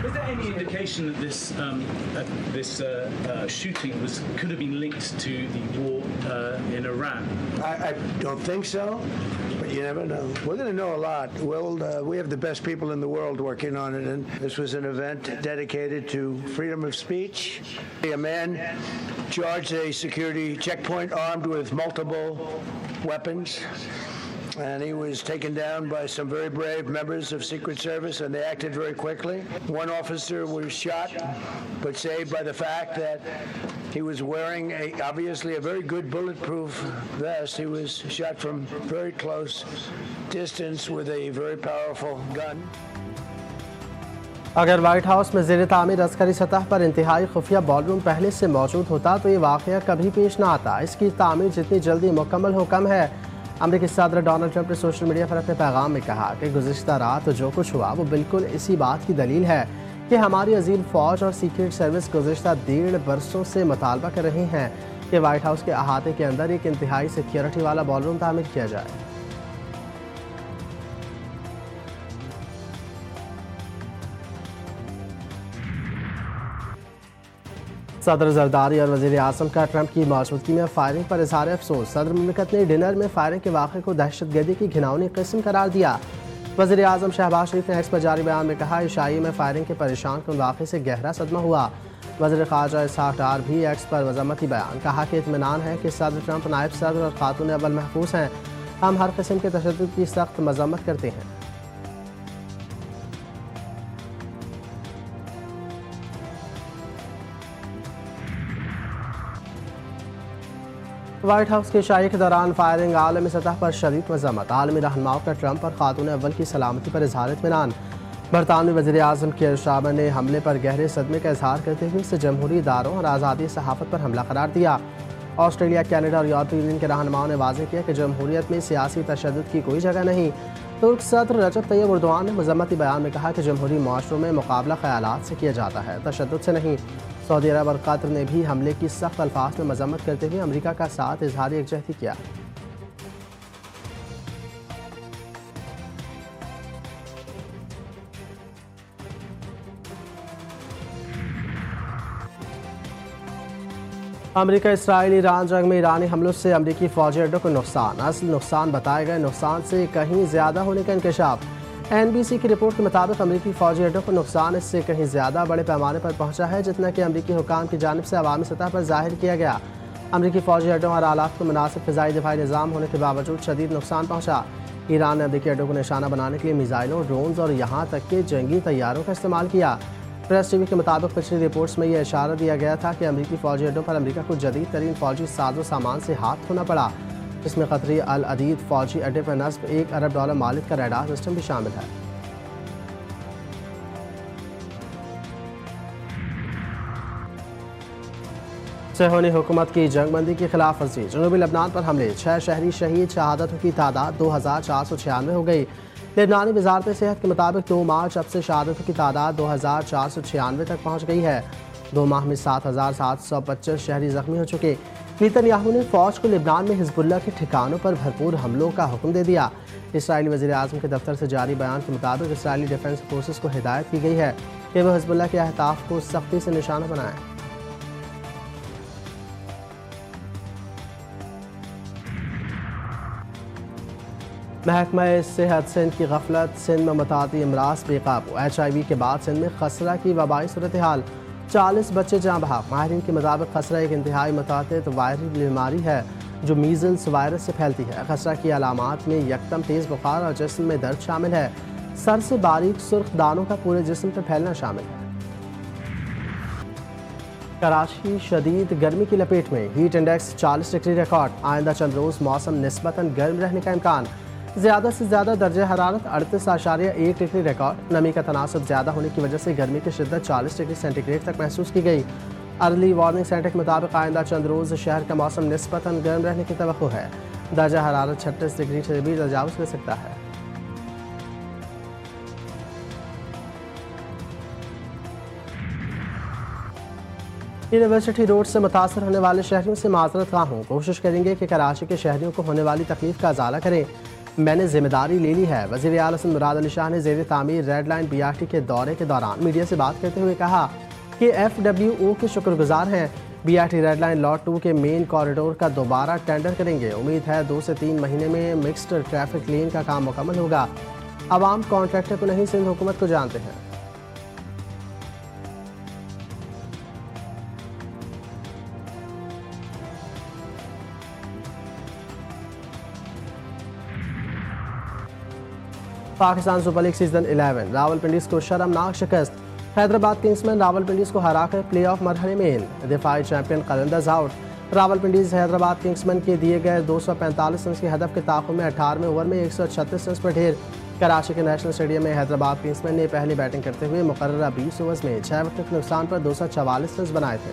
Is there any indication that this shooting could have been linked to the war in Iran? I don't think so, but You never know. We're going to know a lot. We have the best people in the world working on it, and this was an event dedicated to freedom of speech. A man charged a security checkpoint armed with multiple weapons, and he was taken down by some very brave members of Secret Service, and they acted very quickly. One officer was shot, but saved by the fact that he was wearing obviously a very good bulletproof vest. He was shot from very close distance with a very powerful gun. اگر white house میں زیر تعمیر عسکری سطح پر انتہائی خفیہ بال روم پہلے سے موجود ہوتا تو یہ واقعہ کبھی پیش نہ آتا. اس کی تعمیر جتنی جلدی مکمل ہو کم ہے. امریکی صدر ڈونلڈ ٹرمپ نے سوشل میڈیا پر اپنے پیغام میں کہا کہ گزشتہ رات جو کچھ ہوا وہ بالکل اسی بات کی دلیل ہے کہ ہماری عظیم فوج اور سیکرٹ سروس گزشتہ 1.5 برسوں سے مطالبہ کر رہی ہیں کہ وائٹ ہاؤس کے احاطے کے اندر ایک انتہائی سیکیورٹی والا بال روم تعمیر کیا جائے. صدر زرداری اور وزیر اعظم کا ٹرمپ کی موجودگی میں فائرنگ پر اظہار افسوس. صدر مملکت نے ڈنر میں فائرنگ کے واقعے کو دہشت گردی کی گھناؤنی قسم قرار دیا. وزیر اعظم شہباز شریف نے ایکس پر جاری بیان میں کہا عشائی میں فائرنگ کے پریشان کن واقعے سے گہرا صدمہ ہوا. وزیر خارجہ اسحاق ڈار بھی ایکس پر مذمتی بیان. کہا کہ اطمینان ہے کہ صدر ٹرمپ نائب صدر اور خاتون اول محفوظ ہیں. ہم ہر قسم کے تشدد کی سخت مذمت کرتے ہیں. وائٹ ہاؤس کی عشائی کے دوران فائرنگ عالمی سطح پر شدید مذمت. عالمی رہنماؤں کا ٹرمپ اور خاتون اول کی سلامتی پر اظہار اطمینان. برطانوی وزیر اعظم کیئر اسٹارمر نے حملے پر گہرے صدمے کا اظہار کرتے ہوئے اسے جمہوری اداروں اور آزادی صحافت پر حملہ قرار دیا. آسٹریلیا، کینیڈا اور یورپی یونین کے رہنماؤں نے واضح کیا کہ جمہوریت میں سیاسی تشدد کی کوئی جگہ نہیں. ترک صدر رجب طیب اردوان نے مذمتی بیان میں کہا کہ جمہوری معاشروں میں مقابلہ خیالات سے کیا جاتا ہے، تشدد سے نہیں. سعودی عرب اور قطر نے بھی حملے کی سخت الفاظ میں مذمت کرتے ہوئے امریکہ کا ساتھ اظہار یکجہتی کیا. امریکہ اسرائیل ایران جنگ میں ایرانی حملوں سے امریکی فوجی اڈوں کو نقصان. اصل نقصان بتائے گئے نقصان سے کہیں زیادہ ہونے کا انکشاف. NBC کی رپورٹ کے مطابق امریکی فوجی اڈوں کو نقصان اس سے کہیں زیادہ بڑے پیمانے پر پہنچا ہے جتنا کہ امریکی حکام کی جانب سے عوامی سطح پر ظاہر کیا گیا. امریکی فوجی اڈوں اور آلات کو مناسب فضائی دفاعی نظام ہونے کے باوجود شدید نقصان پہنچا. ایران نے امریکی اڈوں کو نشانہ بنانے کے لیے میزائلوں، ڈرونز اور یہاں تک کہ جنگی طیاروں کا استعمال کیا. پریس ٹی وی کے مطابق پچھلی رپورٹس میں یہ اشارہ دیا گیا تھا کہ امریکی فوجی اڈوں پر امریکہ کو جدید ترین فوجی ساز و سامان سے ہاتھ دھونا پڑا، جس میں قطری العدید فوجی اڈے پر نصب $1 ارب مالک کا ریڈار سسٹم بھی شامل ہے. صہیونی حکومت کی جنگ بندی کی خلاف ورزی. جنوبی لبنان پر حملے، 6 شہری شہید، شہادتوں کی تعداد 2496 ہو گئی. لبنانی وزارت صحت کے مطابق 2 مارچ اب سے شہادتوں کی تعداد 2496 تک پہنچ گئی ہے. 2 ماہ میں 7725 شہری زخمی ہو چکے. نیتن یاہو نے فوج کو لبنان میں حزب اللہ کے ٹھکانوں پر بھرپور حملوں کا حکم دے دیا. اسرائیلی وزیر اعظم کے دفتر سے جاری بیان کے مطابق اسرائیلی ڈیفنس فورسز کو ہدایت کی گئی ہے کہ وہ حزب اللہ کے اہداف کو سختی سے نشانہ بنائیں. محکمہ صحت سندھ کی غفلت. سندھ میں متعدی امراض بے قابو. HIV کے بعد سندھ میں خسرہ کی وبائی صورتحال. 40 بچے جاں بحق. ماہرین کے مطابق خسرہ ایک انتہائی متعدد وائرل بیماری ہے جو میزلز وائرس سے پھیلتی ہے. خسرہ کی علامات میں یکدم تیز بخار اور جسم میں درد شامل ہے. سر سے باریک سرخ دانوں کا پورے جسم پر پھیلنا شامل ہے. کراچی شدید گرمی کی لپیٹ میں. Heat index 40 degree record. آئندہ چند روز موسم نسبتاً گرم رہنے کا امکان. زیادہ سے زیادہ درجہ حرارت 38.1 ڈگری ریکارڈ. نمی کا تناسب زیادہ ہونے کی وجہ سے گرمی کی شدت 40 ڈگری سینٹی گریڈ تک محسوس کی گئی. ارلی وارننگ سینٹر کے مطابق آئندہ چند روز شہر کا موسم نسبتاً گرم رہنے کی توقع ہے. درجہ حرارت 36 ڈگری سے بھی تجاوز کر سکتا ہے. یونیورسٹی روڈ سے متاثر ہونے والے شہریوں سے معذرت خواہ ہوں. کوشش کریں گے کہ کراچی کے شہریوں کو ہونے والی تکلیف کا ازالہ کریں. میں نے ذمہ داری لے لی ہے. وزیر اعلیٰ مراد علی شاہ نے زیر تعمیر ریڈ لائن BRT کے دورے کے دوران میڈیا سے بات کرتے ہوئے کہا کہ FWO کے شکر گزار ہیں. BRT ریڈ لائن لاٹ 2 کے مین کوریڈور کا دوبارہ ٹینڈر کریں گے. امید ہے 2 سے 3 مہینے میں مکسڈ ٹریفک لین کا کام مکمل ہوگا. عوام کانٹریکٹر کو نہیں سندھ حکومت کو جانتے ہیں. پاکستان سپر لیگ سیزن 11 راولپنڈیز کو شرمناک شکست. حیدرآباد کنگزمین راولپنڈیز کو ہرا کر پلے آف مرحلے میں ان. دفاعی چیمپئن قلندرز آؤٹ. راولپنڈیز حیدرآباد کنگزمین کے دیے گئے 245 رنز کے ہدف کے تعاقب میں 18ویں اوور میں 136 رنز پر ڈھیر. کراچی کے نیشنل اسٹیڈیم میں حیدرآباد کنگزمین نے پہلی بیٹنگ کرتے ہوئے مقررہ 20 اوورز میں 6 وکٹ کے نقصان پر 244 رنز بنائے تھے.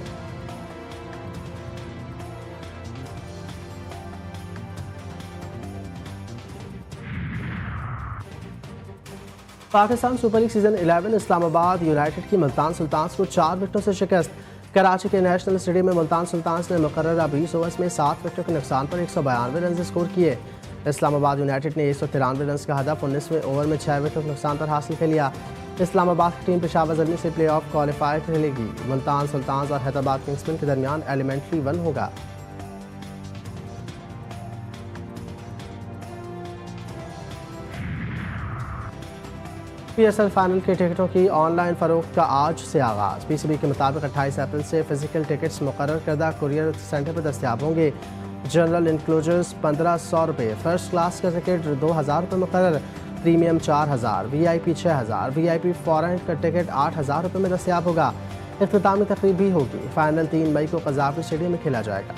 پاکستان سپر لیگ سیزن 11 اسلام آباد یونائیٹڈ کی ملتان سلطانز کو 4 وکٹوں سے شکست. کراچی کے نیشنل اسٹیڈیم میں ملتان سلطانز نے مقررہ 20 اوورز میں 7 وکٹوں کے نقصان پر 192 رنز اسکور کیے. اسلام آباد یونائیٹڈ نے 193 رنز کا ہدف 19ویں اوور میں 6 وکٹوں کے نقصان پر حاصل کر لیا. اسلام آباد کی ٹیم پشاور زلمی سے پلے آف کوالیفائی کھیلے گی. ملتان سلطانز اور حیدرآباد کنگزمین کے درمیان ایلیمنٹری 1 ہوگا. PSL فائنل کے ٹکٹوں کی آن لائن فروخت کا آج سے آغاز. PCB کے مطابق 28 اپریل سے فزیکل ٹکٹس مقرر کردہ کوریئر سینٹر پر دستیاب ہوں گے. جنرل انکلوجرز 1500 روپے، فرسٹ کلاس کا ٹکٹ 2000 روپے مقرر، پریمیم 4000، VIP 6000، VIP فورینٹ کا ٹکٹ 8000 روپے میں دستیاب ہوگا. اختتامی تقریب بھی ہوگی. فائنل 3 مئی کو قذافی اسٹیڈیم میں کھیلا جائے گا.